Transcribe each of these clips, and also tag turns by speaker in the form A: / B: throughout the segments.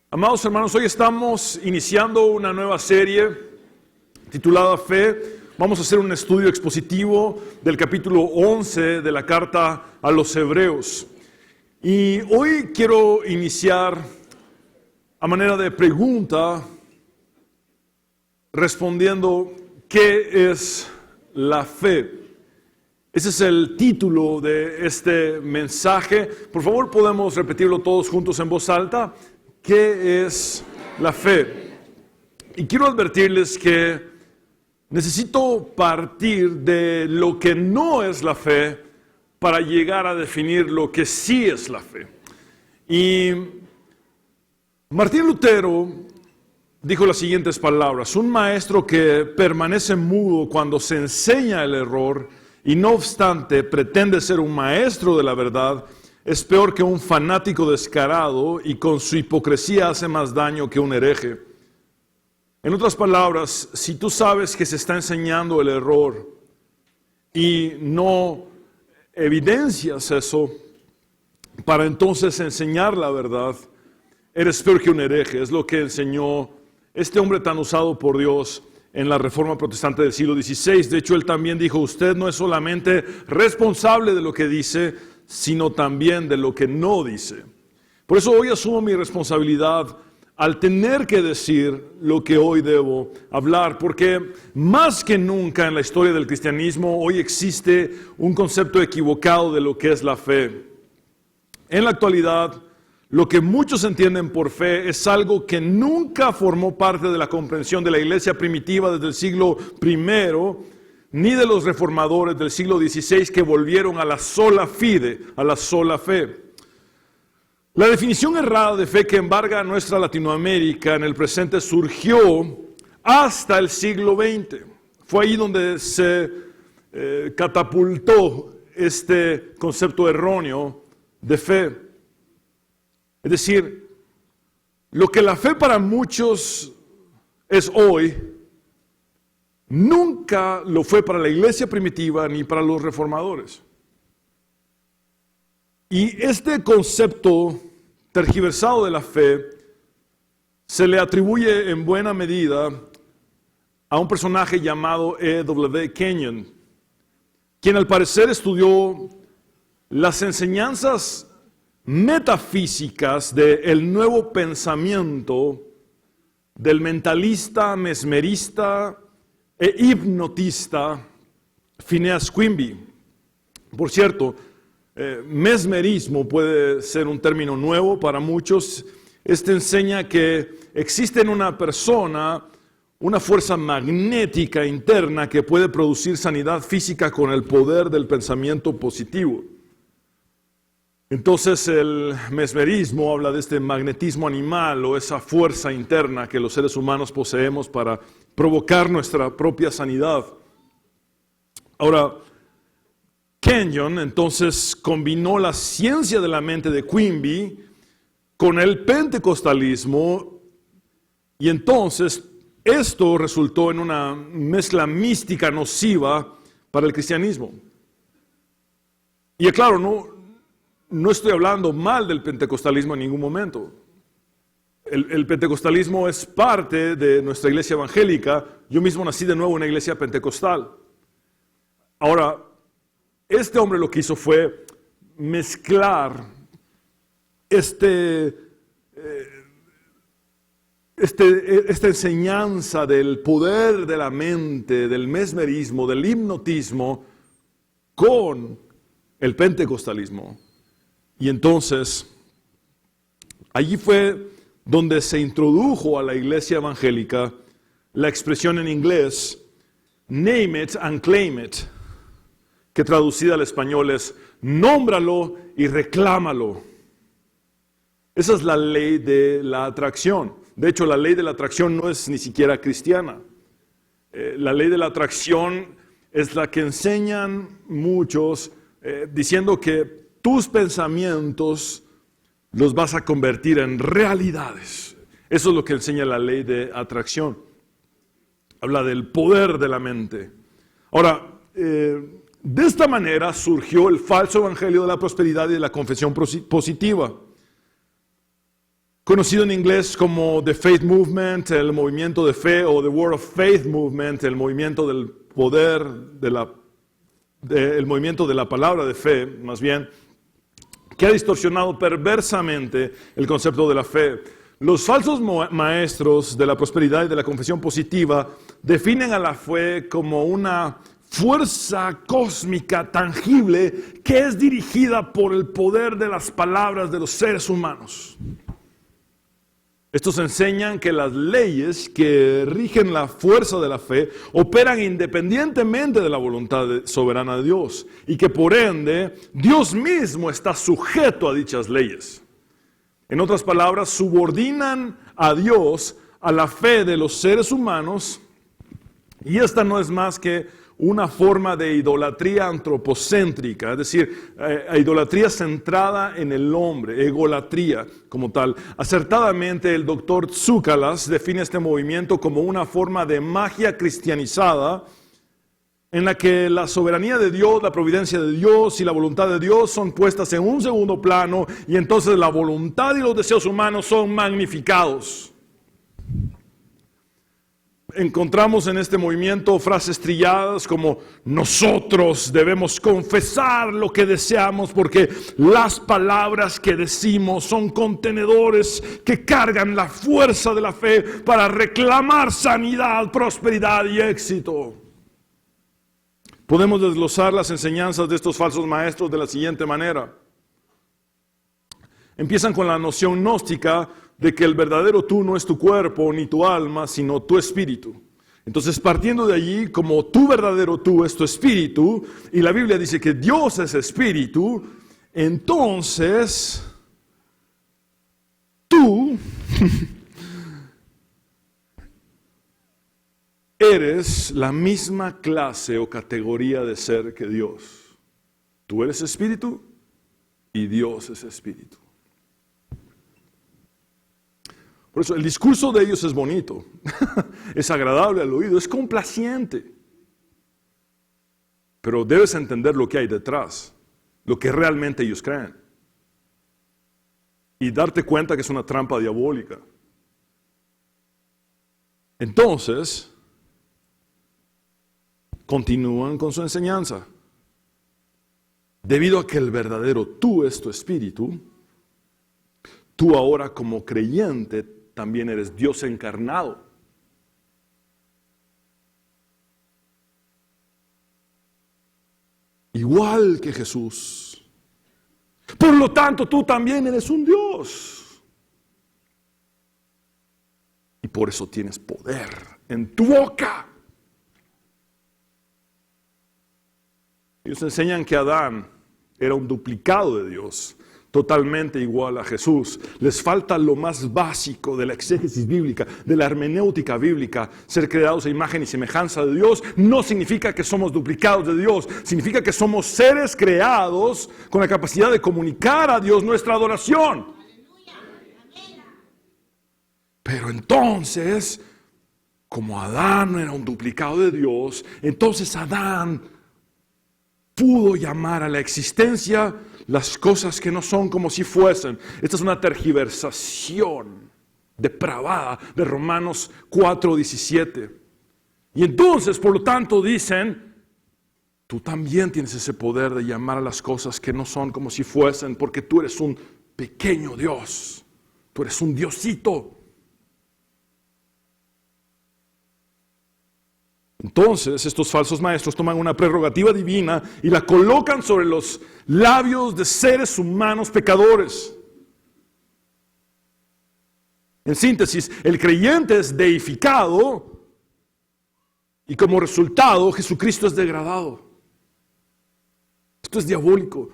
A: Amados hermanos, hoy estamos iniciando una nueva serie titulada Fe. Vamos a hacer un estudio expositivo del capítulo 11 de la carta a los Hebreos. Y hoy quiero iniciar a manera de pregunta respondiendo ¿qué es la fe? Ese es el título de este mensaje. Por favor, podemos repetirlo todos juntos en voz alta. ¿Qué es la fe? Y quiero advertirles que necesito partir de lo que no es la fe para llegar a definir lo que sí es la fe. Y Martín Lutero dijo las siguientes palabras: un maestro que permanece mudo cuando se enseña el error y no obstante pretende ser un maestro de la verdad, es peor que un fanático descarado y con su hipocresía hace más daño que un hereje. En otras palabras, si tú sabes que se está enseñando el error y no evidencias eso para entonces enseñar la verdad, eres peor que un hereje. Es lo que enseñó este hombre tan usado por Dios en la Reforma Protestante del siglo XVI. De hecho, él también dijo: usted no es solamente responsable de lo que dice, sino también de lo que no dice. Por eso hoy asumo mi responsabilidad al tener que decir lo que hoy debo hablar, porque más que nunca en la historia del cristianismo hoy existe un concepto equivocado de lo que es la fe. En la actualidad, lo que muchos entienden por fe es algo que nunca formó parte de la comprensión de la iglesia primitiva desde el siglo I, ni de los reformadores del siglo XVI que volvieron a la sola fide, a la sola fe. La definición errada de fe que embarga a nuestra Latinoamérica en el presente surgió hasta el siglo XX. Fue ahí donde se catapultó este concepto erróneo de fe. Es decir, lo que la fe para muchos es hoy, nunca lo fue para la iglesia primitiva ni para los reformadores. Y este concepto tergiversado de la fe se le atribuye en buena medida a un personaje llamado E.W. Kenyon, quien al parecer estudió las enseñanzas metafísicas del nuevo pensamiento del mentalista, mesmerista e hipnotista Phineas Quimby. Por cierto, mesmerismo puede ser un término nuevo para muchos. Este enseña que existe en una persona una fuerza magnética interna que puede producir sanidad física con el poder del pensamiento positivo. Entonces el mesmerismo habla de este magnetismo animal o esa fuerza interna que los seres humanos poseemos para provocar nuestra propia sanidad. Ahora, Kenyon entonces combinó la ciencia de la mente de Quimby con el pentecostalismo y entonces esto resultó en una mezcla mística nociva para el cristianismo. Y claro, no estoy hablando mal del pentecostalismo en ningún momento. El pentecostalismo es parte de nuestra iglesia evangélica. Yo mismo nací de nuevo en una iglesia pentecostal. Ahora, este hombre lo que hizo fue mezclar esta enseñanza del poder de la mente, del mesmerismo, del hipnotismo, con el pentecostalismo. Y entonces, allí fue donde se introdujo a la iglesia evangélica la expresión en inglés name it and claim it, que traducida al español es nómbralo y reclámalo. Esa es la ley de la atracción. De hecho, la ley de la atracción no es ni siquiera cristiana. La ley de la atracción es la que enseñan muchos diciendo que tus pensamientos los vas a convertir en realidades. Eso es lo que enseña la ley de atracción. Habla del poder de la mente. Ahora, de esta manera surgió el falso evangelio de la prosperidad y de la confesión positiva. conocido en inglés como The Faith Movement, el movimiento de fe, o The Word of Faith Movement, el movimiento del poder, el movimiento de la palabra de fe, más bien, que ha distorsionado perversamente el concepto de la fe. Los falsos maestros de la prosperidad y de la confesión positiva definen a la fe como una fuerza cósmica tangible que es dirigida por el poder de las palabras de los seres humanos. Estos enseñan que las leyes que rigen la fuerza de la fe operan independientemente de la voluntad soberana de Dios y que por ende Dios mismo está sujeto a dichas leyes. En otras palabras, subordinan a Dios a la fe de los seres humanos, y esta no es más que una forma de idolatría antropocéntrica, es decir, idolatría centrada en el hombre, egolatría como tal. Acertadamente, el doctor Tsoukalas define este movimiento como una forma de magia cristianizada en la que la soberanía de Dios, la providencia de Dios y la voluntad de Dios son puestas en un segundo plano, y entonces la voluntad y los deseos humanos son magnificados. Encontramos en este movimiento frases trilladas como: nosotros debemos confesar lo que deseamos porque las palabras que decimos son contenedores que cargan la fuerza de la fe para reclamar sanidad, prosperidad y éxito. Podemos desglosar las enseñanzas de estos falsos maestros de la siguiente manera. Empiezan con la noción gnóstica de que el verdadero tú no es tu cuerpo ni tu alma, sino tu espíritu. Entonces, partiendo de allí, como tu verdadero tú es tu espíritu, y la Biblia dice que Dios es espíritu, entonces tú eres la misma clase o categoría de ser que Dios. Tú eres espíritu y Dios es espíritu. Por eso el discurso de ellos es bonito, es agradable al oído, es complaciente. Pero debes entender lo que hay detrás, lo que realmente ellos creen. Y darte cuenta que es una trampa diabólica. Entonces, continúan con su enseñanza. Debido a que el verdadero tú es tu espíritu, tú ahora como creyente también eres Dios encarnado. Igual que Jesús. Por lo tanto, tú también eres un Dios. Y por eso tienes poder en tu boca. Ellos enseñan que Adán era un duplicado de Dios, totalmente igual a Jesús. Les falta lo más básico de la exégesis bíblica, de la hermenéutica bíblica. Ser creados a imagen y semejanza de Dios no significa que somos duplicados de Dios, significa que somos seres creados con la capacidad de comunicar a Dios nuestra adoración. Pero entonces, como Adán no era un duplicado de Dios, entonces Adán pudo llamar a la existencia las cosas que no son como si fuesen. Esta es una tergiversación depravada de Romanos 4:17. Y entonces, por lo tanto, dicen, tú también tienes ese poder de llamar a las cosas que no son como si fuesen, porque tú eres un pequeño Dios, tú eres un Diosito. Entonces, estos falsos maestros toman una prerrogativa divina y la colocan sobre los labios de seres humanos pecadores. En síntesis, el creyente es deificado y como resultado Jesucristo es degradado. Esto es diabólico.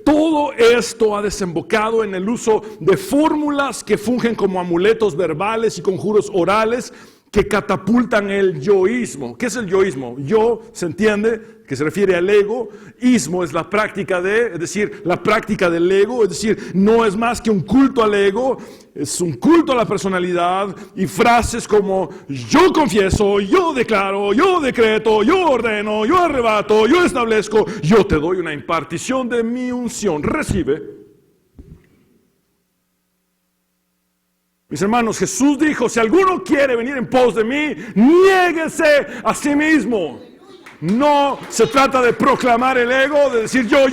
A: Todo esto ha desembocado en el uso de fórmulas que fungen como amuletos verbales y conjuros orales que catapultan el yoísmo. ¿Qué es el yoísmo? Yo, se entiende, que se refiere al ego. Ismo es la práctica de, es decir, la práctica del ego. Es decir, no es más que un culto al ego, es un culto a la personalidad. Y frases como, yo confieso, yo declaro, yo decreto, yo ordeno, yo arrebato, yo establezco, yo te doy una impartición de mi unción. Recibe. Mis hermanos, Jesús dijo, si alguno quiere venir en pos de mí, niéguese a sí mismo. No se trata de proclamar el ego, de decir yo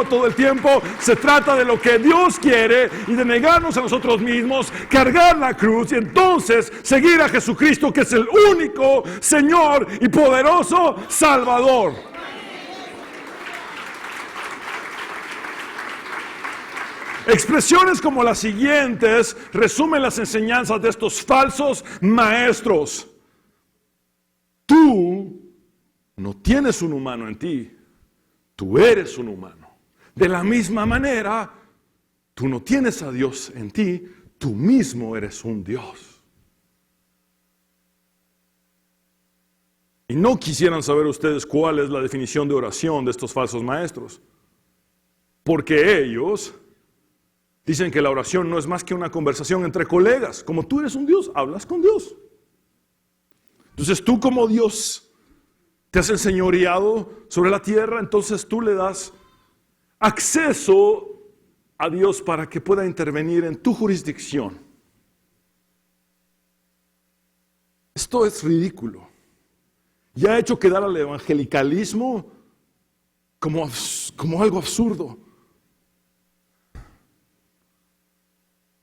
A: todo el tiempo. Se trata de lo que Dios quiere y de negarnos a nosotros mismos, cargar la cruz y entonces seguir a Jesucristo, que es el único Señor y poderoso Salvador. Expresiones como las siguientes resumen las enseñanzas de estos falsos maestros. Tú no tienes un humano en ti, tú eres un humano. De la misma manera, tú no tienes a Dios en ti, tú mismo eres un Dios. Y no quisieran saber ustedes cuál es la definición de oración de estos falsos maestros, porque ellos dicen que la oración no es más que una conversación entre colegas. Como tú eres un Dios, hablas con Dios. Entonces tú como Dios te has enseñoreado sobre la tierra, entonces tú le das acceso a Dios para que pueda intervenir en tu jurisdicción. Esto es ridículo. Y ha hecho quedar al evangelicalismo como algo absurdo.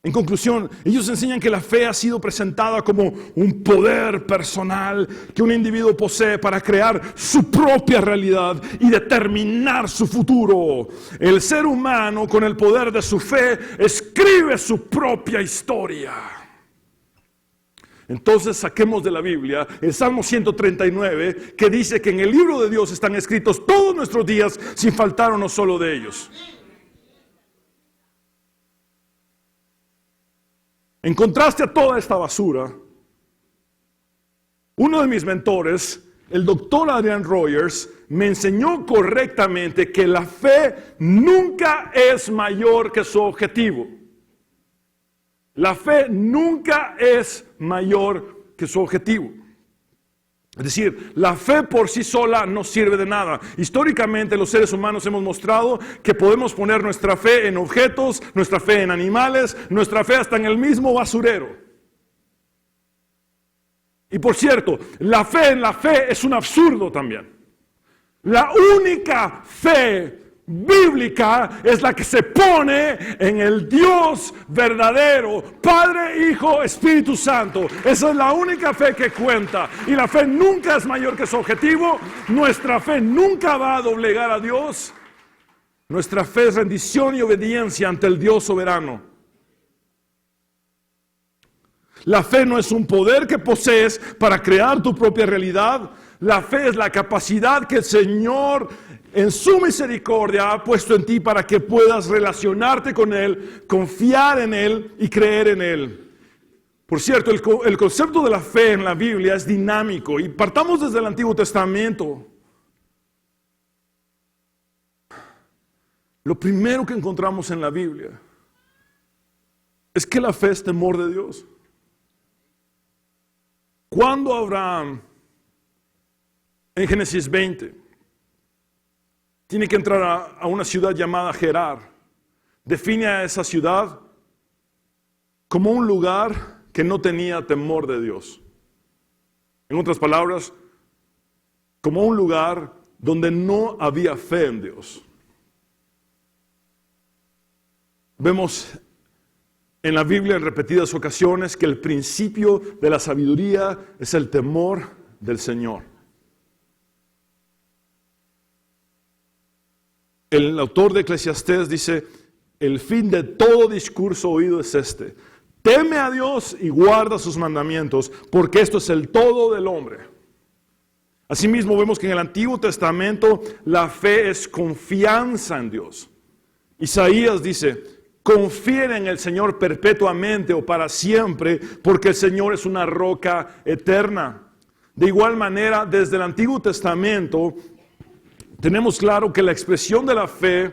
A: En conclusión, ellos enseñan que la fe ha sido presentada como un poder personal que un individuo posee para crear su propia realidad y determinar su futuro. El ser humano, con el poder de su fe, escribe su propia historia. Entonces saquemos de la Biblia el Salmo 139, que dice que en el libro de Dios están escritos todos nuestros días sin faltar uno solo de ellos. En contraste a toda esta basura, uno de mis mentores, el doctor Adrian Rogers, me enseñó correctamente que la fe nunca es mayor que su objetivo. La fe nunca es mayor que su objetivo. Es decir, la fe por sí sola no sirve de nada. Históricamente los seres humanos hemos mostrado que podemos poner nuestra fe en objetos, nuestra fe en animales, nuestra fe hasta en el mismo basurero. Y por cierto, la fe en la fe es un absurdo también. La única fe bíblica es la que se pone en el Dios verdadero, Padre, Hijo, Espíritu Santo. Esa es la única fe que cuenta. Y la fe nunca es mayor que su objetivo. Nuestra fe nunca va a doblegar a Dios. Nuestra fe es rendición y obediencia ante el Dios soberano. La fe no es un poder que posees para crear tu propia realidad. La fe es la capacidad que el Señor en su misericordia ha puesto en ti para que puedas relacionarte con Él, confiar en Él y creer en Él. Por cierto, el concepto de la fe en la Biblia es dinámico y partamos desde el Antiguo Testamento. Lo primero que encontramos en la Biblia es que la fe es temor de Dios. Cuando Abraham, en Génesis 20, tiene que entrar a una ciudad llamada Gerar, define a esa ciudad como un lugar que no tenía temor de Dios. En otras palabras, como un lugar donde no había fe en Dios. Vemos en la Biblia en repetidas ocasiones que el principio de la sabiduría es el temor del Señor. El autor de Eclesiastés dice, el fin de todo discurso oído es este: teme a Dios y guarda sus mandamientos, porque esto es el todo del hombre. Asimismo vemos que en el Antiguo Testamento la fe es confianza en Dios. Isaías dice, confíen en el Señor perpetuamente o para siempre, porque el Señor es una roca eterna. De igual manera, desde el Antiguo Testamento tenemos claro que la expresión de la fe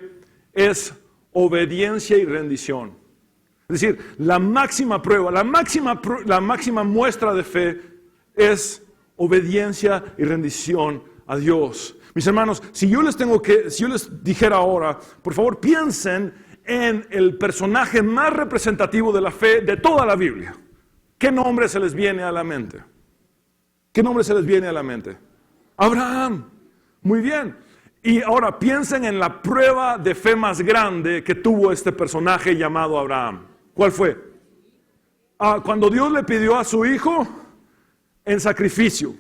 A: es obediencia y rendición. Es decir, la máxima prueba, la máxima muestra de fe es obediencia y rendición a Dios. Mis hermanos, si yo les dijera ahora, por favor piensen en el personaje más representativo de la fe de toda la Biblia. ¿Qué nombre se les viene a la mente? ¿Qué nombre se les viene a la mente? Abraham. Muy bien. Y ahora piensen en la prueba de fe más grande que tuvo este personaje llamado Abraham. ¿Cuál fue? Cuando Dios le pidió a su hijo en sacrificio.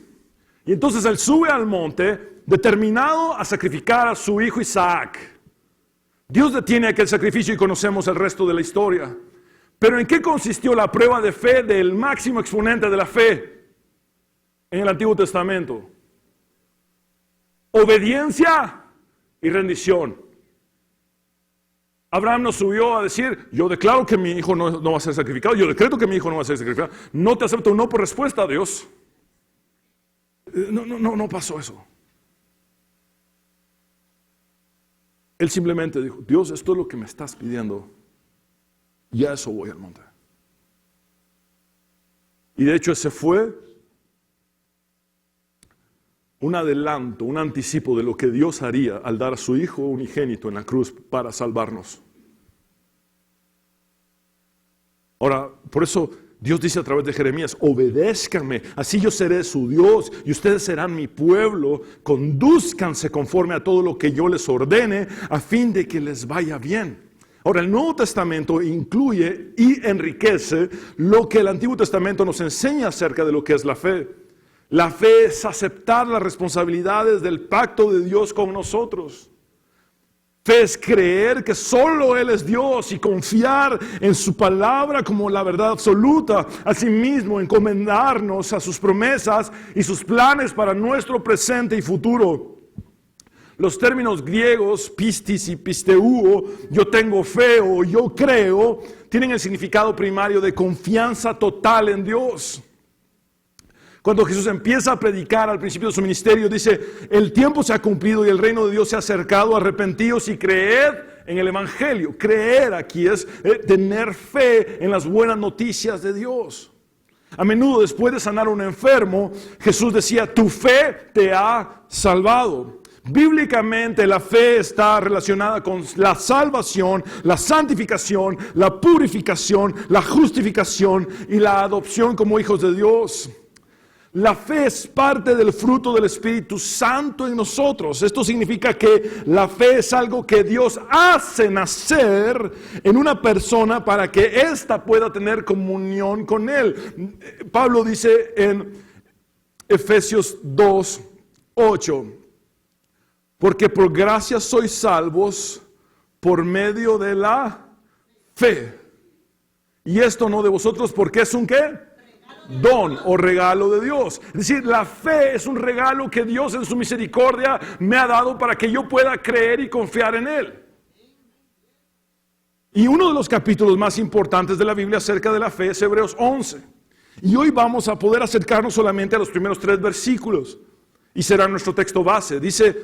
A: Y entonces él sube al monte determinado a sacrificar a su hijo Isaac. Dios detiene aquel sacrificio y conocemos el resto de la historia. Pero ¿en qué consistió la prueba de fe del máximo exponente de la fe en el Antiguo Testamento? Obediencia y rendición. Abraham nos subió a decir, yo declaro que mi hijo no va a ser sacrificado, yo decreto que mi hijo no va a ser sacrificado, no te acepto un no por respuesta a Dios. No pasó eso. Él simplemente dijo, Dios, esto es lo que me estás pidiendo, y a eso voy al monte. Y de hecho ese fue un adelanto, un anticipo de lo que Dios haría al dar a su Hijo unigénito en la cruz para salvarnos. Ahora, por eso Dios dice a través de Jeremías, obedézcanme, así yo seré su Dios y ustedes serán mi pueblo, condúzcanse conforme a todo lo que yo les ordene a fin de que les vaya bien. Ahora, el Nuevo Testamento incluye y enriquece lo que el Antiguo Testamento nos enseña acerca de lo que es la fe. La fe es aceptar las responsabilidades del pacto de Dios con nosotros. Fe es creer que solo Él es Dios y confiar en su palabra como la verdad absoluta. Asimismo, encomendarnos a sus promesas y sus planes para nuestro presente y futuro. Los términos griegos, pistis y pisteuo, yo tengo fe o yo creo, tienen el significado primario de confianza total en Dios. Cuando Jesús empieza a predicar al principio de su ministerio, dice, el tiempo se ha cumplido y el reino de Dios se ha acercado, arrepentíos y creed en el Evangelio. Creer aquí es tener fe en las buenas noticias de Dios. A menudo después de sanar a un enfermo, Jesús decía, tu fe te ha salvado. Bíblicamente la fe está relacionada con la salvación, la santificación, la purificación, la justificación y la adopción como hijos de Dios. La fe es parte del fruto del Espíritu Santo en nosotros. Esto significa que la fe es algo que Dios hace nacer en una persona para que ésta pueda tener comunión con Él. Pablo dice en Efesios 2:8, porque por gracia sois salvos por medio de la fe. Y esto no de vosotros, porque es un ¿qué? Don o regalo de Dios. Es decir, la fe es un regalo que Dios en su misericordia me ha dado para que yo pueda creer y confiar en Él. Y uno de los capítulos más importantes de la Biblia acerca de la fe es Hebreos 11. Y hoy vamos a poder acercarnos solamente a los primeros 3 versículos. Y será nuestro texto base. Dice,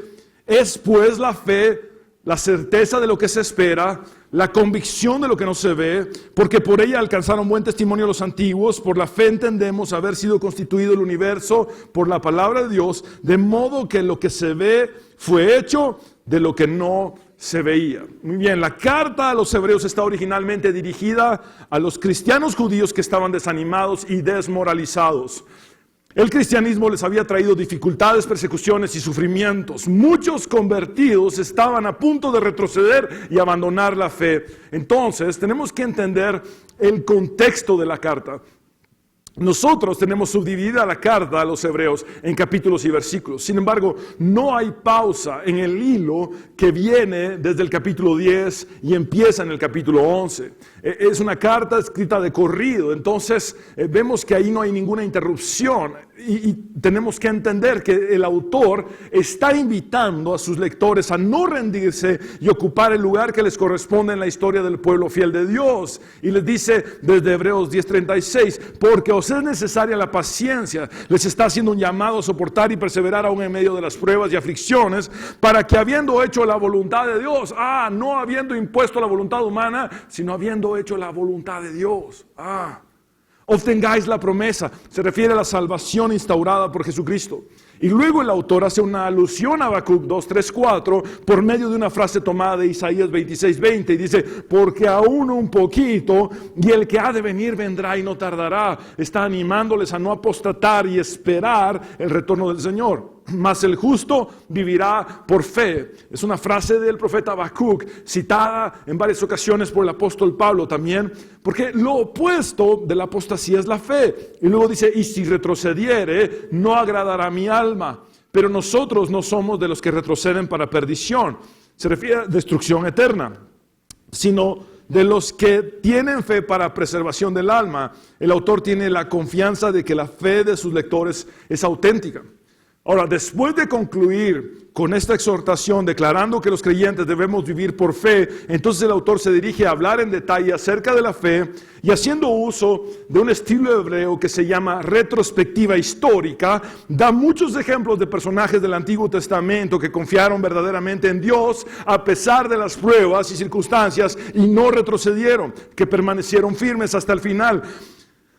A: es pues la fe la certeza de lo que se espera, la convicción de lo que no se ve, porque por ella alcanzaron buen testimonio los antiguos. Por la fe entendemos haber sido constituido el universo por la palabra de Dios, de modo que lo que se ve fue hecho de lo que no se veía. Muy bien, la carta a los hebreos está originalmente dirigida a los cristianos judíos que estaban desanimados y desmoralizados. El cristianismo les había traído dificultades, persecuciones y sufrimientos. Muchos convertidos estaban a punto de retroceder y abandonar la fe. Entonces, tenemos que entender el contexto de la carta. Nosotros tenemos subdividida la carta a los hebreos en capítulos y versículos. Sin embargo, no hay pausa en el hilo que viene desde el capítulo 10 y empieza en el capítulo 11. Es una carta escrita de corrido, entonces vemos que ahí no hay ninguna interrupción y tenemos que entender que el autor está invitando a sus lectores a no rendirse y ocupar el lugar que les corresponde en la historia del pueblo fiel de Dios. Y les dice desde Hebreos 10:36, porque os es necesaria la paciencia, les está haciendo un llamado a soportar y perseverar aún en medio de las pruebas y aflicciones, para que habiendo hecho la voluntad de Dios, no habiendo impuesto la voluntad humana, sino habiendo hecho la voluntad de Dios, obtengáis la promesa. Se refiere a la salvación instaurada por Jesucristo. Y luego el autor hace una alusión a Habacuc 2, 3, 4 por medio de una frase tomada de Isaías 26, 20 y dice, porque aún un poquito y el que ha de venir vendrá y no tardará. Está animándoles a no apostatar y esperar el retorno del Señor. Mas el justo vivirá por fe. Es una frase del profeta Habacuc, citada en varias ocasiones por el apóstol Pablo también, porque lo opuesto de la apostasía es la fe. Y luego dice, y si retrocediere, no agradará mi alma. Pero nosotros no somos de los que retroceden para perdición. Se refiere a destrucción eterna, sino de los que tienen fe para preservación del alma. El autor tiene la confianza de que la fe de sus lectores es auténtica. Ahora, después de concluir con esta exhortación, declarando que los creyentes debemos vivir por fe, entonces el autor se dirige a hablar en detalle acerca de la fe y haciendo uso de un estilo hebreo que se llama retrospectiva histórica, da muchos ejemplos de personajes del Antiguo Testamento que confiaron verdaderamente en Dios a pesar de las pruebas y circunstancias y no retrocedieron, que permanecieron firmes hasta el final,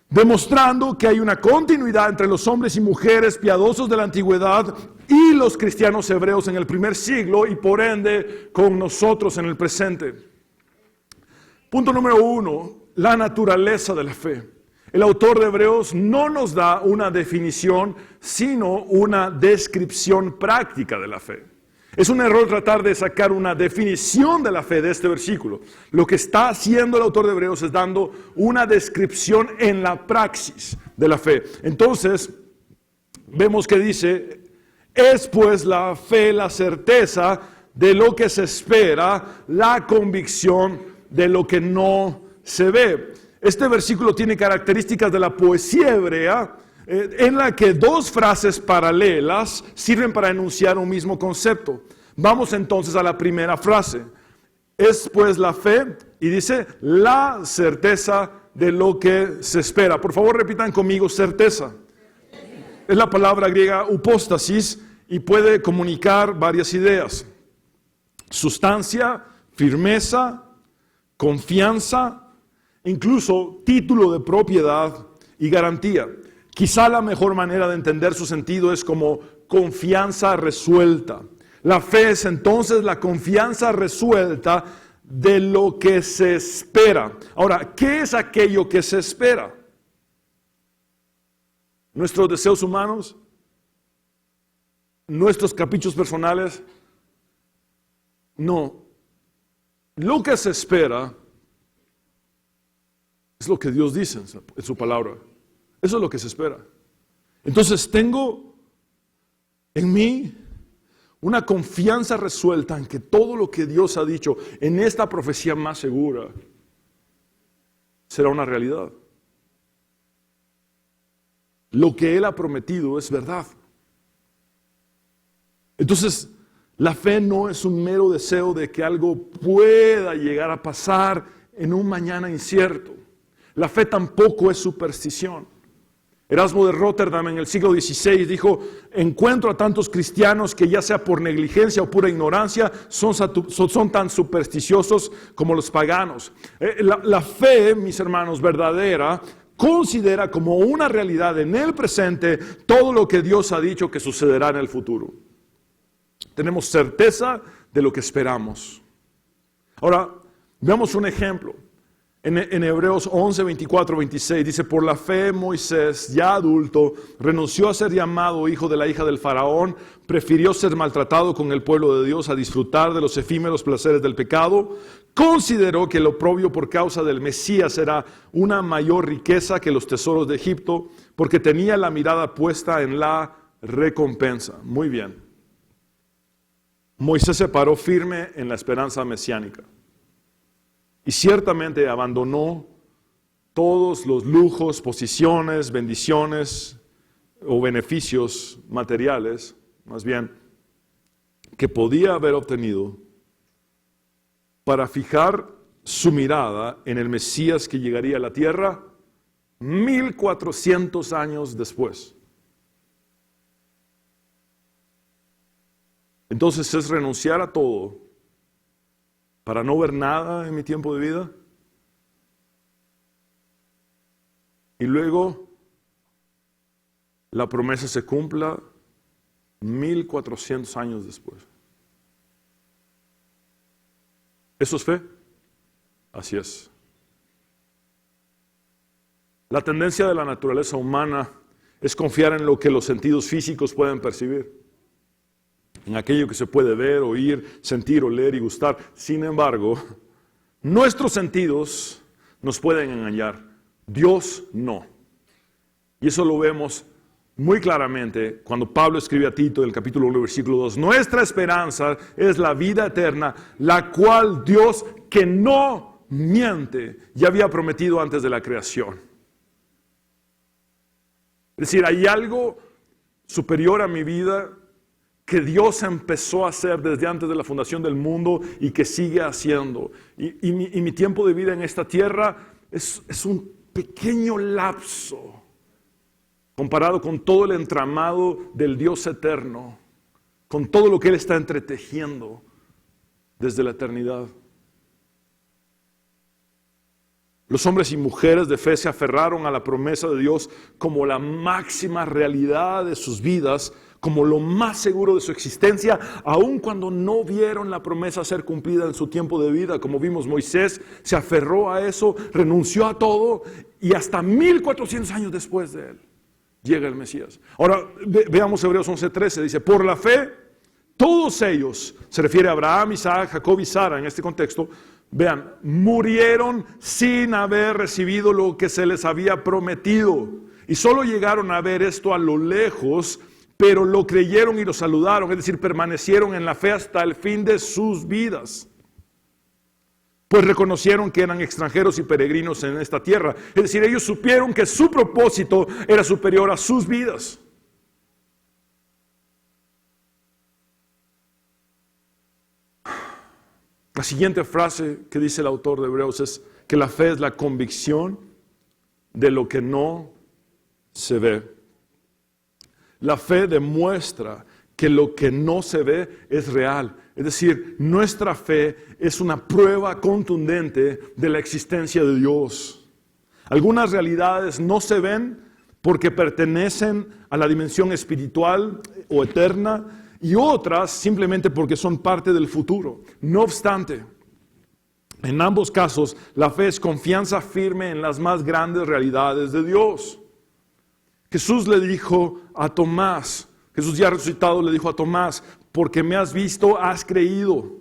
A: demostrando que hay una continuidad entre los hombres y mujeres piadosos de la antigüedad y los cristianos hebreos en el primer siglo y por ende con nosotros en el presente. Punto número 1, la naturaleza de la fe. El autor de Hebreos no nos da una definición, sino una descripción práctica de la fe. Es un error tratar de sacar una definición de la fe de este versículo. Lo que está haciendo el autor de Hebreos es dando una descripción en la praxis de la fe. Entonces, vemos que dice, es pues la fe la certeza de lo que se espera, la convicción de lo que no se ve. Este versículo tiene características de la poesía hebrea, en la que dos frases paralelas sirven para enunciar un mismo concepto. Vamos entonces a la primera frase. Es pues la fe, y dice, la certeza de lo que se espera. Por favor, repitan conmigo, certeza. Es la palabra griega upóstasis y puede comunicar varias ideas. Sustancia, firmeza, confianza, incluso título de propiedad y garantía. Quizá la mejor manera de entender su sentido es como confianza resuelta. La fe es entonces la confianza resuelta de lo que se espera. Ahora, ¿qué es aquello que se espera? ¿Nuestros deseos humanos? ¿Nuestros caprichos personales? No. Lo que se espera es lo que Dios dice en su palabra. Eso es lo que se espera. Entonces tengo en mí una confianza resuelta en que todo lo que Dios ha dicho en esta profecía más segura será una realidad. Lo que Él ha prometido es verdad. Entonces, la fe no es un mero deseo de que algo pueda llegar a pasar en un mañana incierto. La fe tampoco es superstición. Erasmo de Rotterdam en el siglo XVI dijo, encuentro a tantos cristianos que ya sea por negligencia o pura ignorancia son tan supersticiosos como los paganos. La fe, mis hermanos, verdadera, considera como una realidad en el presente todo lo que Dios ha dicho que sucederá en el futuro. Tenemos certeza de lo que esperamos. Ahora, veamos un ejemplo. En Hebreos 11, 24, 26 dice, por la fe Moisés, ya adulto, renunció a ser llamado hijo de la hija del faraón, prefirió ser maltratado con el pueblo de Dios a disfrutar de los efímeros placeres del pecado, consideró que el oprobio por causa del Mesías era una mayor riqueza que los tesoros de Egipto, porque tenía la mirada puesta en la recompensa. Muy bien. Moisés se paró firme en la esperanza mesiánica. Y ciertamente abandonó todos los lujos, posiciones, bendiciones o beneficios materiales, más bien, que podía haber obtenido para fijar su mirada en el Mesías que llegaría a la tierra 1400 años después. Entonces es renunciar a todo para no ver nada en mi tiempo de vida. Y luego la promesa se cumpla 1400 años después. ¿Eso es fe? Así es. La tendencia de la naturaleza humana es confiar en lo que los sentidos físicos pueden percibir, en aquello que se puede ver, oír, sentir, oler y gustar. Sin embargo, nuestros sentidos nos pueden engañar, Dios no. Y eso lo vemos muy claramente cuando Pablo escribe a Tito en el capítulo 1, versículo 2. Nuestra esperanza es la vida eterna, la cual Dios, que no miente, ya había prometido antes de la creación. Es decir, hay algo superior a mi vida que Dios empezó a hacer desde antes de la fundación del mundo y que sigue haciendo. Y mi tiempo de vida en esta tierra es un pequeño lapso comparado con todo el entramado del Dios eterno, con todo lo que Él está entretejiendo desde la eternidad. Los hombres y mujeres de fe se aferraron a la promesa de Dios como la máxima realidad de sus vidas, como lo más seguro de su existencia, aun cuando no vieron la promesa ser cumplida en su tiempo de vida. Como vimos, Moisés se aferró a eso, renunció a todo y hasta 1400 años después de él llega el Mesías. Ahora veamos Hebreos 11:13, dice, por la fe, todos ellos, se refiere a Abraham, Isaac, Jacob y Sara en este contexto, vean, murieron sin haber recibido lo que se les había prometido. Y solo llegaron a ver esto a lo lejos, pero lo creyeron y lo saludaron, es decir, permanecieron en la fe hasta el fin de sus vidas. Pues reconocieron que eran extranjeros y peregrinos en esta tierra. Es decir, ellos supieron que su propósito era superior a sus vidas. La siguiente frase que dice el autor de Hebreos es que la fe es la convicción de lo que no se ve. La fe demuestra que lo que no se ve es real. Es decir, nuestra fe es una prueba contundente de la existencia de Dios. Algunas realidades no se ven porque pertenecen a la dimensión espiritual o eterna, y otras simplemente porque son parte del futuro. No obstante, en ambos casos, la fe es confianza firme en las más grandes realidades de Dios. Jesús le dijo a Tomás, Jesús ya resucitado le dijo a Tomás, porque me has visto, has creído.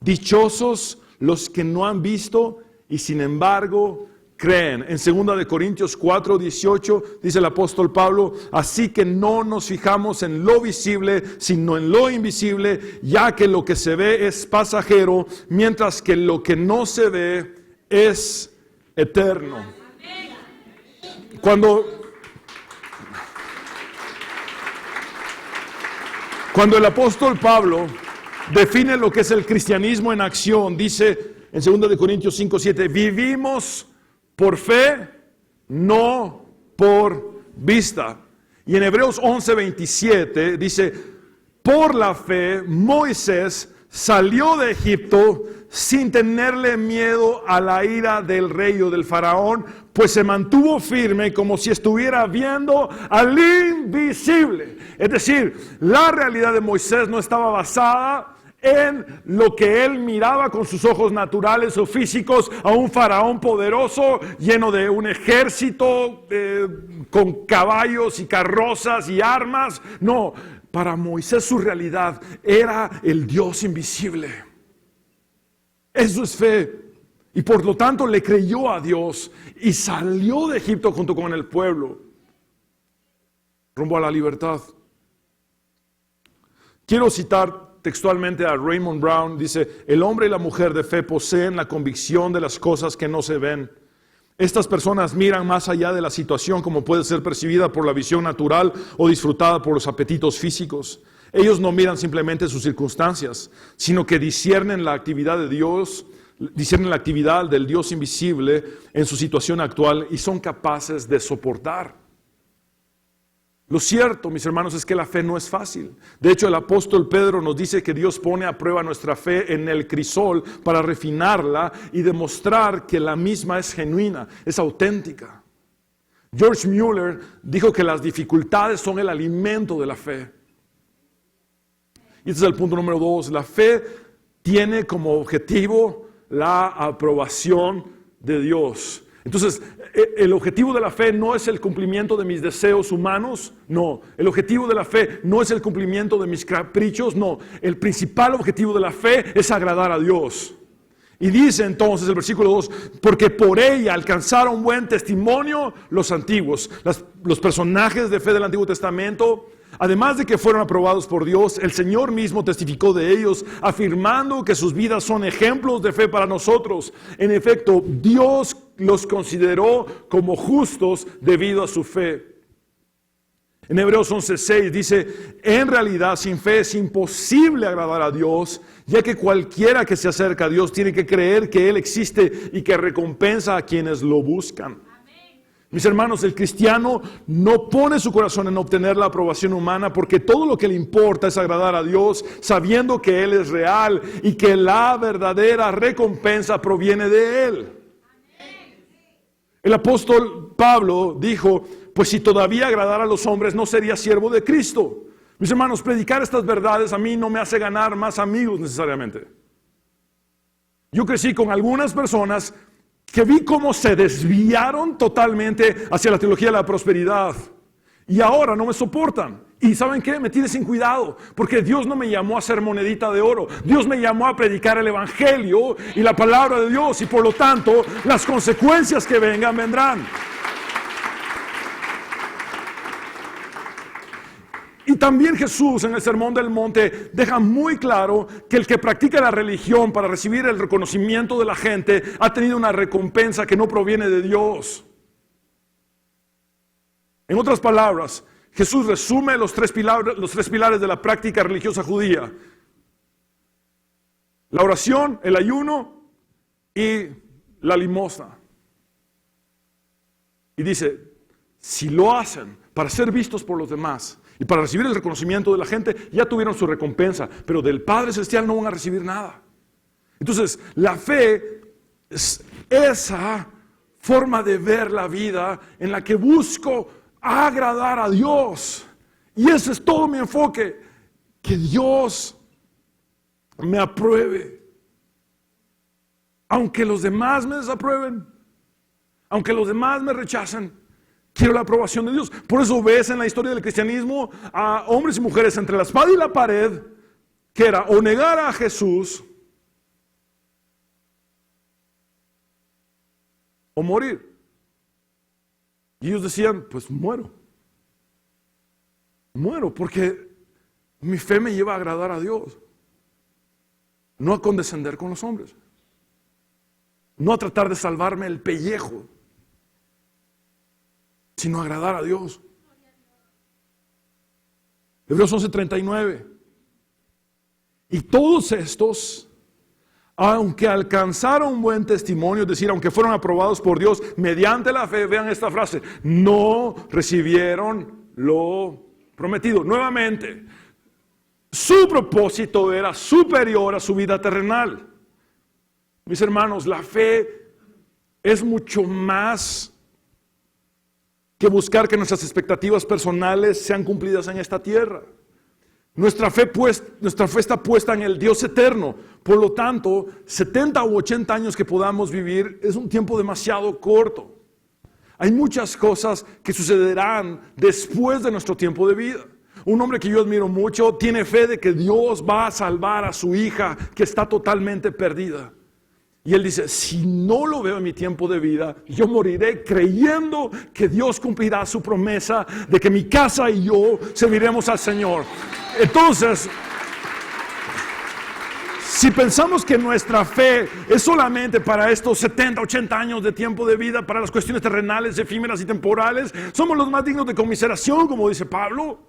A: Dichosos los que no han visto y sin embargo creen. En 2 Corintios 4:18 dice el apóstol Pablo, así que no nos fijamos en lo visible, sino en lo invisible, ya que lo que se ve es pasajero, mientras que lo que no se ve es eterno. Cuando el apóstol Pablo define lo que es el cristianismo en acción, dice en 2 Corintios 5:7, vivimos por fe, no por vista. Y en Hebreos 11:27 dice, por la fe Moisés salió de Egipto sin tenerle miedo a la ira del rey o del faraón, pues se mantuvo firme como si estuviera viendo al invisible. Es decir, la realidad de Moisés no estaba basada en lo que él miraba con sus ojos naturales o físicos a un faraón poderoso lleno de un ejército con caballos y carrozas y armas. No, para Moisés su realidad era el Dios invisible. Eso es fe. Y por lo tanto le creyó a Dios y salió de Egipto junto con el pueblo rumbo a la libertad. Quiero citar textualmente a Raymond Brown, dice, el hombre y la mujer de fe poseen la convicción de las cosas que no se ven. Estas personas miran más allá de la situación como puede ser percibida por la visión natural o disfrutada por los apetitos físicos. Ellos no miran simplemente sus circunstancias, sino que disciernen la actividad de Dios, disciernen la actividad del Dios invisible en su situación actual y son capaces de soportar. Lo cierto, mis hermanos, es que la fe no es fácil. De hecho, el apóstol Pedro nos dice que Dios pone a prueba nuestra fe en el crisol para refinarla y demostrar que la misma es genuina, es auténtica. George Mueller dijo que las dificultades son el alimento de la fe. Y este es el punto número 2. La fe tiene como objetivo la aprobación de Dios. Entonces, el objetivo de la fe no es el cumplimiento de mis deseos humanos, no. El objetivo de la fe no es el cumplimiento de mis caprichos, no. El principal objetivo de la fe es agradar a Dios. Y dice entonces el versículo 2, porque por ella alcanzaron buen testimonio los antiguos, los personajes de fe del Antiguo Testamento. Además de que fueron aprobados por Dios, el Señor mismo testificó de ellos, afirmando que sus vidas son ejemplos de fe para nosotros. En efecto, Dios los consideró como justos debido a su fe. En Hebreos 11:6 dice, en realidad sin fe es imposible agradar a Dios, ya que cualquiera que se acerca a Dios tiene que creer que Él existe y que recompensa a quienes lo buscan. Mis hermanos, el cristiano no pone su corazón en obtener la aprobación humana porque todo lo que le importa es agradar a Dios, sabiendo que Él es real y que la verdadera recompensa proviene de Él. El apóstol Pablo dijo, pues si todavía agradara a los hombres no sería siervo de Cristo. Mis hermanos, predicar estas verdades a mí no me hace ganar más amigos necesariamente. Yo crecí con algunas personas que vi cómo se desviaron totalmente hacia la teología de la prosperidad. Y ahora no me soportan. ¿Y saben qué? Me tiene sin cuidado. Porque Dios no me llamó a ser monedita de oro. Dios me llamó a predicar el evangelio y la palabra de Dios. Y por lo tanto, las consecuencias que vengan, vendrán. Y también Jesús en el Sermón del Monte deja muy claro que el que practica la religión para recibir el reconocimiento de la gente ha tenido una recompensa que no proviene de Dios. En otras palabras, Jesús resume los tres pilares de la práctica religiosa judía: la oración, el ayuno y la limosna. Y dice, si lo hacen para ser vistos por los demás y para recibir el reconocimiento de la gente, ya tuvieron su recompensa, pero del Padre Celestial no van a recibir nada. Entonces, la fe es esa forma de ver la vida en la que busco agradar a Dios. Y ese es todo mi enfoque, que Dios me apruebe. Aunque los demás me desaprueben, aunque los demás me rechacen, quiero la aprobación de Dios. Por eso ves en la historia del cristianismo a hombres y mujeres entre la espada y la pared, que era o negar a Jesús o morir. Y ellos decían, pues muero porque mi fe me lleva a agradar a Dios, no a condescender con los hombres, no a tratar de salvarme el pellejo, sino agradar a Dios. Hebreos 11:39. Y todos estos, aunque alcanzaron buen testimonio, es decir, aunque fueron aprobados por Dios mediante la fe, vean esta frase, no recibieron lo prometido. Nuevamente, su propósito era superior a su vida terrenal. Mis hermanos, la fe es mucho más que buscar que nuestras expectativas personales sean cumplidas en esta tierra. Nuestra fe está puesta en el Dios eterno. Por lo tanto, 70 u 80 años que podamos vivir es un tiempo demasiado corto. Hay muchas cosas que sucederán después de nuestro tiempo de vida. Un hombre que yo admiro mucho tiene fe de que Dios va a salvar a su hija que está totalmente perdida. Y él dice, si no lo veo en mi tiempo de vida, yo moriré creyendo que Dios cumplirá su promesa de que mi casa y yo serviremos al Señor. Entonces, si pensamos que nuestra fe es solamente para estos 70, 80 años de tiempo de vida, para las cuestiones terrenales, efímeras y temporales, somos los más dignos de conmiseración, como dice Pablo.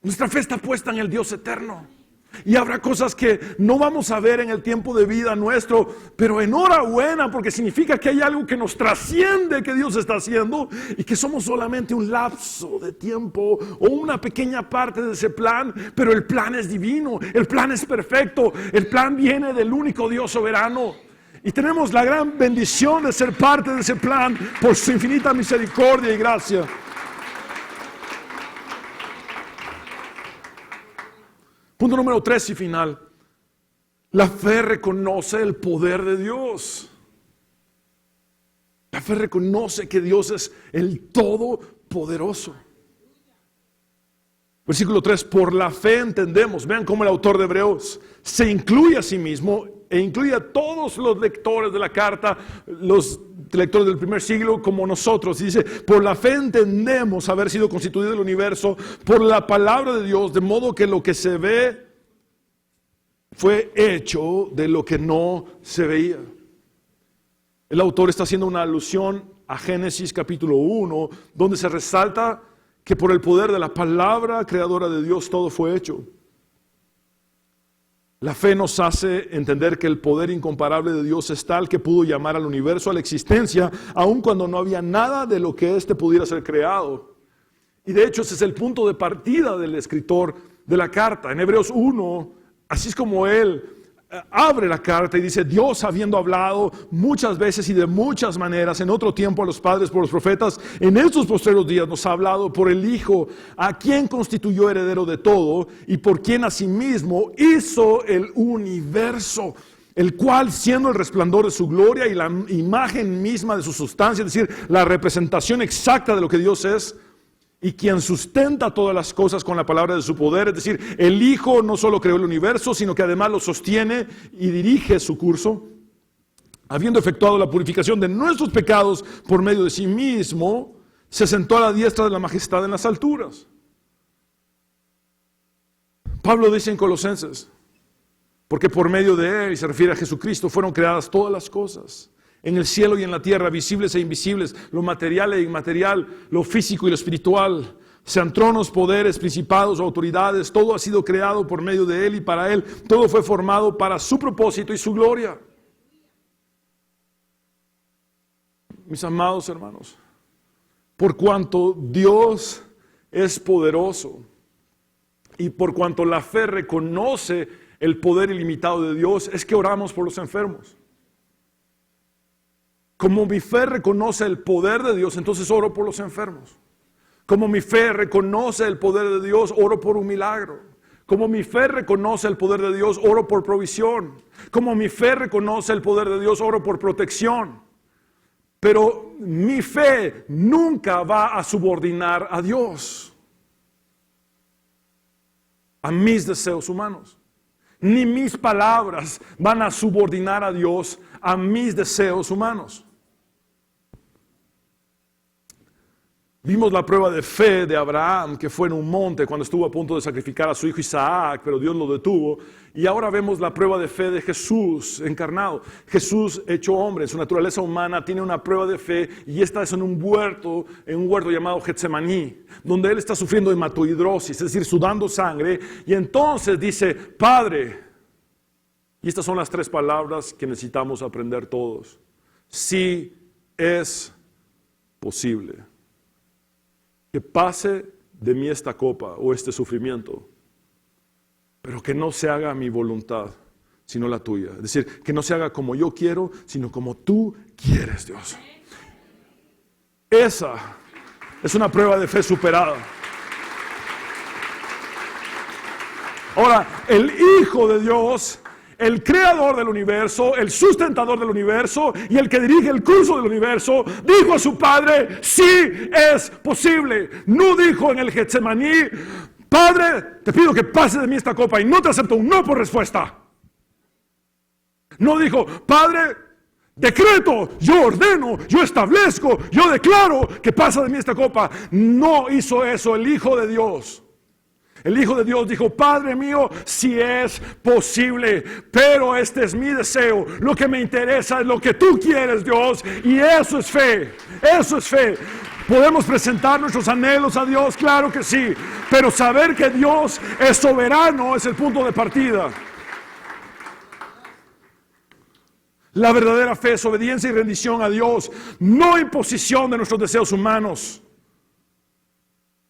A: Nuestra fe está puesta en el Dios eterno. Y habrá cosas que no vamos a ver en el tiempo de vida nuestro, pero enhorabuena, porque significa que hay algo que nos trasciende que Dios está haciendo y que somos solamente un lapso de tiempo o una pequeña parte de ese plan, pero el plan es divino, el plan es perfecto, el plan viene del único Dios soberano. Y tenemos la gran bendición de ser parte de ese plan por su infinita misericordia y gracia. Punto número 3 y final. La fe reconoce el poder de Dios. La fe reconoce que Dios es el Todopoderoso. Versículo 3, por la fe entendemos. Vean cómo el autor de Hebreos se incluye a sí mismo e incluye a todos los lectores de la carta, los lectores del primer siglo como nosotros. Dice, por la fe entendemos haber sido constituido el universo por la palabra de Dios, de modo que lo que se ve fue hecho de lo que no se veía. El autor está haciendo una alusión a Génesis capítulo 1, donde se resalta que por el poder de la palabra creadora de Dios todo fue hecho. La fe nos hace entender que el poder incomparable de Dios es tal que pudo llamar al universo a la existencia, aun cuando no había nada de lo que éste pudiera ser creado. Y de hecho ese es el punto de partida del escritor de la carta. En Hebreos 1, así es como él abre la carta y dice, Dios habiendo hablado muchas veces y de muchas maneras en otro tiempo a los padres por los profetas, en estos postreros días nos ha hablado por el Hijo, a quien constituyó heredero de todo y por quien asimismo hizo el universo, el cual siendo el resplandor de su gloria y la imagen misma de su sustancia, es decir, la representación exacta de lo que Dios es, y quien sustenta todas las cosas con la palabra de su poder, es decir, el Hijo no solo creó el universo, sino que además lo sostiene y dirige su curso, habiendo efectuado la purificación de nuestros pecados por medio de sí mismo, se sentó a la diestra de la majestad en las alturas. Pablo dice en Colosenses, porque por medio de él, y se refiere a Jesucristo, fueron creadas todas las cosas, en el cielo y en la tierra, visibles e invisibles, lo material e inmaterial, lo físico y lo espiritual, sean tronos, poderes, principados, autoridades, todo ha sido creado por medio de él y para él, todo fue formado para su propósito y su gloria. Mis amados hermanos, por cuanto Dios es poderoso y por cuanto la fe reconoce el poder ilimitado de Dios, es que oramos por los enfermos. Como mi fe reconoce el poder de Dios, entonces oro por los enfermos. Como mi fe reconoce el poder de Dios, oro por un milagro. Como mi fe reconoce el poder de Dios, oro por provisión. Como mi fe reconoce el poder de Dios, oro por protección. Pero mi fe nunca va a subordinar a Dios, a mis deseos humanos. Ni mis palabras van a subordinar a Dios a mis deseos humanos. Vimos la prueba de fe de Abraham, que fue en un monte cuando estuvo a punto de sacrificar a su hijo Isaac, pero Dios lo detuvo. Y ahora vemos la prueba de fe de Jesús encarnado. Jesús hecho hombre, en su naturaleza humana tiene una prueba de fe, y esta es en un huerto llamado Getsemaní, donde él está sufriendo hematohidrosis, es decir, sudando sangre, y entonces dice, Padre, y estas son las 3 palabras que necesitamos aprender todos: si es posible, que pase de mí esta copa o este sufrimiento, pero que no se haga mi voluntad, sino la tuya. Es decir, que no se haga como yo quiero, sino como tú quieres, Dios. Esa es una prueba de fe superada. Ahora, el Hijo de Dios, el creador del universo, el sustentador del universo y el que dirige el curso del universo, dijo a su Padre, sí es posible. No dijo en el Getsemaní, Padre, te pido que pase de mí esta copa, y no te acepto un no por respuesta. No dijo, Padre, decreto, yo ordeno, yo establezco, yo declaro que pasa de mí esta copa. No hizo eso el Hijo de Dios. El Hijo de Dios dijo, Padre mío, si es posible, pero este es mi deseo. Lo que me interesa es lo que tú quieres, Dios, y eso es fe. Eso es fe. ¿Podemos presentar nuestros anhelos a Dios? Claro que sí, pero saber que Dios es soberano es el punto de partida. La verdadera fe es obediencia y rendición a Dios, no imposición de nuestros deseos humanos.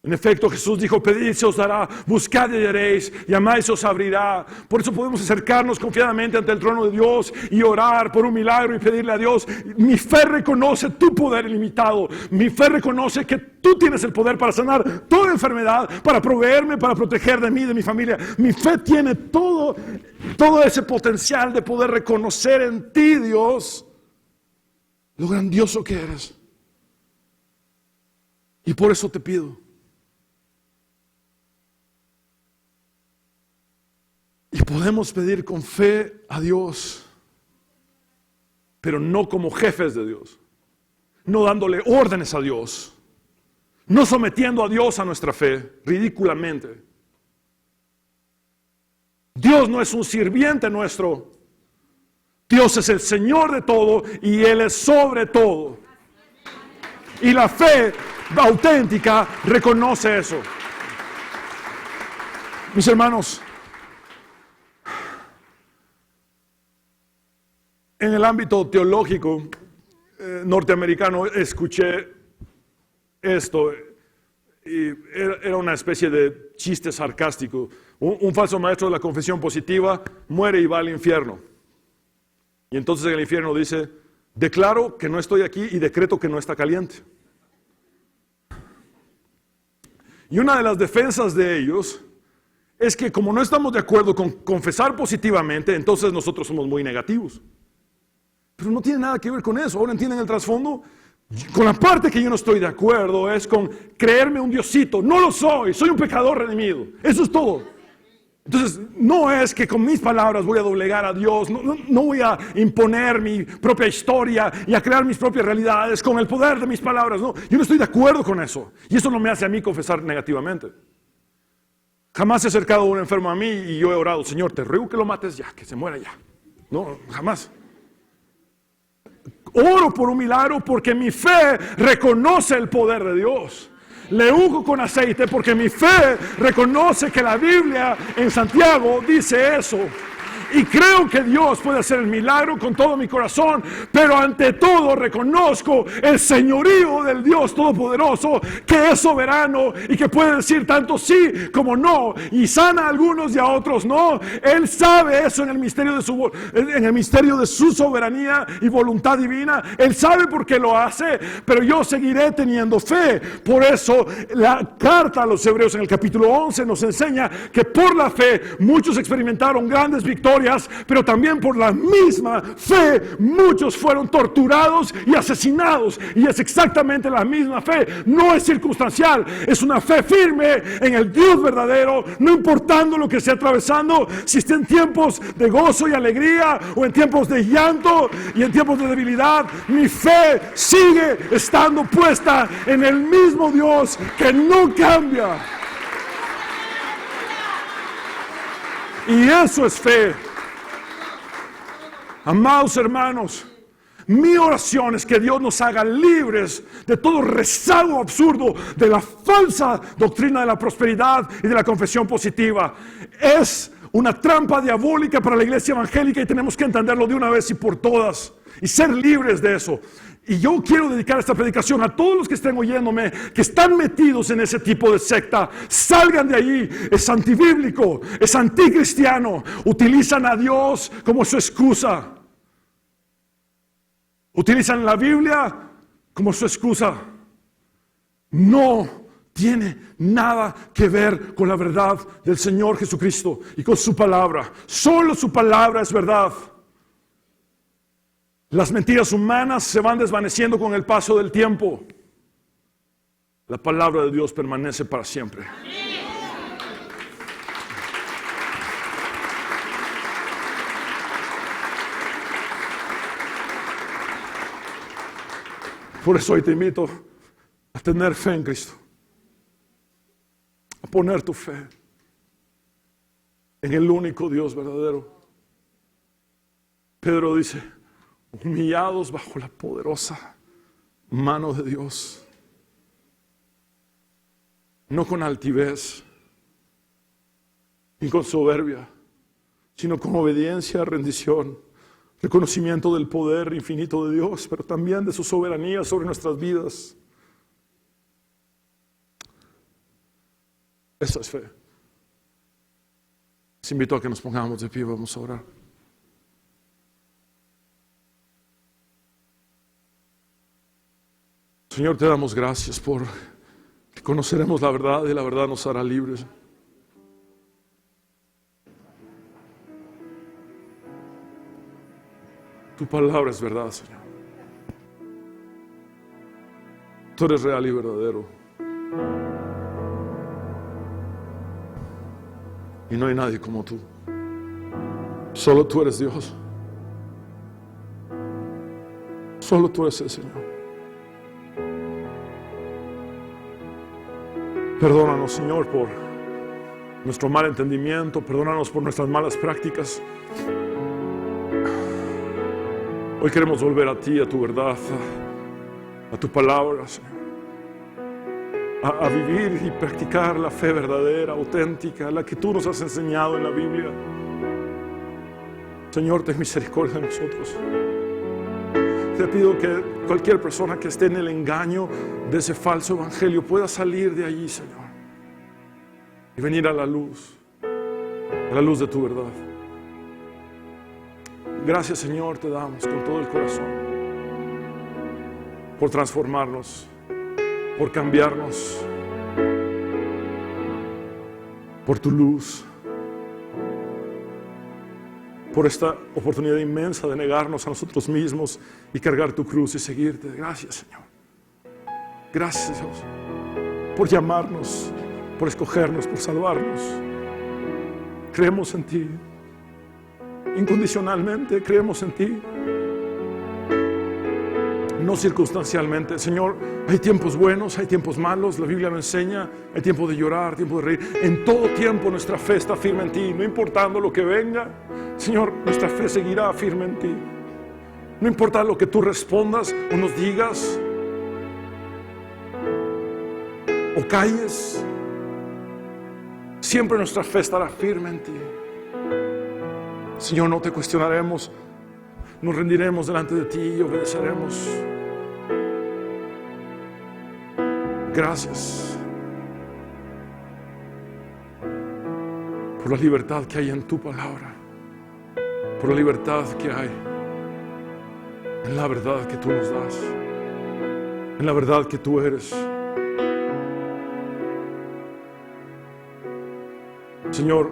A: En efecto, Jesús dijo, pedid y se os dará, buscad y hallaréis, llamáis y se os abrirá. Por eso podemos acercarnos confiadamente ante el trono de Dios y orar por un milagro y pedirle a Dios. Mi fe reconoce tu poder ilimitado. Mi fe reconoce que tú tienes el poder para sanar toda enfermedad, para proveerme, para proteger de mí, de mi familia. Mi fe tiene todo ese potencial de poder reconocer en ti, Dios, lo grandioso que eres. Y por eso te pido. Y podemos pedir con fe a Dios, pero no como jefes de Dios, no dándole órdenes a Dios, no sometiendo a Dios a nuestra fe, ridículamente. Dios no es un sirviente nuestro, Dios es el Señor de todo y Él es sobre todo. Y la fe auténtica reconoce eso. Mis hermanos, en el ámbito teológico norteamericano escuché esto y era una especie de chiste sarcástico. Un falso maestro de la confesión positiva muere y va al infierno. Y entonces en el infierno dice, declaro que no estoy aquí y decreto que no está caliente. Y una de las defensas de ellos es que como no estamos de acuerdo con confesar positivamente, entonces nosotros somos muy negativos. Pero no tiene nada que ver con eso. Ahora entienden el trasfondo. Con la parte que yo no estoy de acuerdo es con creerme un diosito. No lo soy un pecador redimido. Eso es todo. Entonces no es que con mis palabras voy a doblegar a Dios, no voy a imponer mi propia historia y a crear mis propias realidades con el poder de mis palabras. No, yo no estoy de acuerdo con eso. Y eso no me hace a mí confesar negativamente. Jamás se ha acercado un enfermo a mí y yo he orado, Señor, te ruego que lo mates ya, que se muera ya. No, jamás. Oro por un milagro porque mi fe reconoce el poder de Dios. Le unjo con aceite porque mi fe reconoce que la Biblia en Santiago dice eso. Y creo que Dios puede hacer el milagro con todo mi corazón, pero ante todo reconozco el señorío del Dios Todopoderoso, que es soberano y que puede decir tanto sí como no, y sana a algunos y a otros no. Él sabe eso en el misterio de su soberanía y voluntad divina. Él sabe por qué lo hace, pero yo seguiré teniendo fe. Por eso la carta a los Hebreos en el capítulo 11 nos enseña que por la fe muchos experimentaron grandes victorias, pero también por la misma fe muchos fueron torturados y asesinados. Y es exactamente la misma fe, no es circunstancial, es una fe firme en el Dios verdadero, no importando lo que esté atravesando, si esté en tiempos de gozo y alegría o en tiempos de llanto y en tiempos de debilidad. Mi fe sigue estando puesta en el mismo Dios que no cambia. Y eso es fe. Amados hermanos, mi oración es que Dios nos haga libres de todo rezago absurdo de la falsa doctrina de la prosperidad y de la confesión positiva. Es una trampa diabólica para la iglesia evangélica y tenemos que entenderlo de una vez y por todas y ser libres de eso. Y yo quiero dedicar esta predicación a todos los que estén oyéndome, que están metidos en ese tipo de secta. Salgan de allí. Es antibíblico, es anticristiano. Utilizan a Dios como su excusa. Utilizan la Biblia como su excusa. No tiene nada que ver con la verdad del Señor Jesucristo y con su palabra. Solo su palabra es verdad. Las mentiras humanas se van desvaneciendo con el paso del tiempo. La palabra de Dios permanece para siempre. Por eso hoy te invito a tener fe en Cristo. A poner tu fe en el único Dios verdadero. Pedro dice, humillados bajo la poderosa mano de Dios, no con altivez ni con soberbia, sino con obediencia, rendición, reconocimiento del poder infinito de Dios, pero también de su soberanía sobre nuestras vidas. Esa es fe. Les invito a que nos pongamos de pie, vamos a orar. Señor, te damos gracias por que conoceremos la verdad y la verdad nos hará libres. Tu palabra es verdad, Señor. Tú eres real y verdadero. Y no hay nadie como tú. Solo tú eres Dios. Solo tú eres el Señor. Perdónanos, Señor, por nuestro mal entendimiento. Perdónanos por nuestras malas prácticas. Hoy queremos volver a ti, a tu verdad, a tu palabra, Señor. A vivir y practicar la fe verdadera, auténtica, la que tú nos has enseñado en la Biblia. Señor, ten misericordia de nosotros. Te pido que cualquier persona que esté en el engaño de ese falso evangelio pueda salir de allí, Señor, y venir a la luz de tu verdad. Gracias, Señor, te damos con todo el corazón por transformarnos, por cambiarnos, por tu luz, por esta oportunidad inmensa de negarnos a nosotros mismos y cargar tu cruz y seguirte. Gracias, Señor. Gracias, Dios, por llamarnos, por escogernos, por salvarnos. Creemos en ti. Incondicionalmente creemos en ti. No circunstancialmente. Señor, hay tiempos buenos, hay tiempos malos, la Biblia lo enseña. Hay tiempo de llorar, tiempo de reír. En todo tiempo nuestra fe está firme en ti. No importando lo que venga, Señor, nuestra fe seguirá firme en ti. No importa lo que tú respondas o nos digas o calles, siempre nuestra fe estará firme en ti. Señor, no te cuestionaremos, nos rendiremos delante de ti y obedeceremos. Gracias por la libertad que hay en tu palabra, por la libertad que hay en la verdad que tú nos das, en la verdad que tú eres. Señor,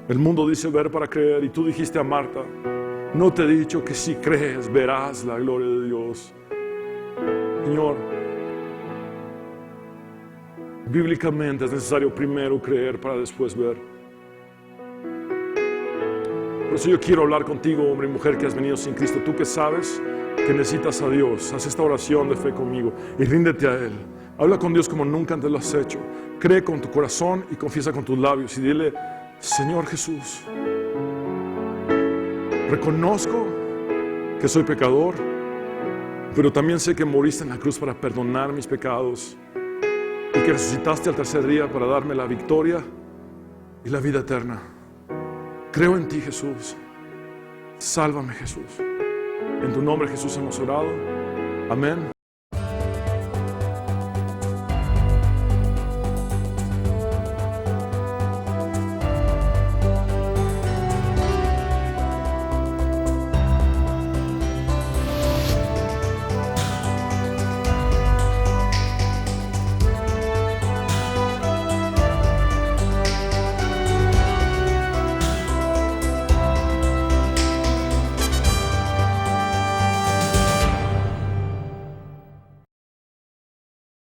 A: el mundo dice ver para creer y tú dijiste a Marta, no te he dicho que si crees verás la gloria de Dios. Señor, bíblicamente es necesario primero creer para después ver. Por eso yo quiero hablar contigo, hombre y mujer que has venido sin Cristo. Tú que sabes que necesitas a Dios, haz esta oración de fe conmigo y ríndete a Él. Habla con Dios como nunca antes lo has hecho. Cree con tu corazón y confiesa con tus labios y dile, Señor Jesús, reconozco que soy pecador, pero también sé que moriste en la cruz para perdonar mis pecados y que resucitaste al tercer día para darme la victoria y la vida eterna. Creo en ti, Jesús. Sálvame, Jesús. En tu nombre, Jesús, hemos orado. Amén.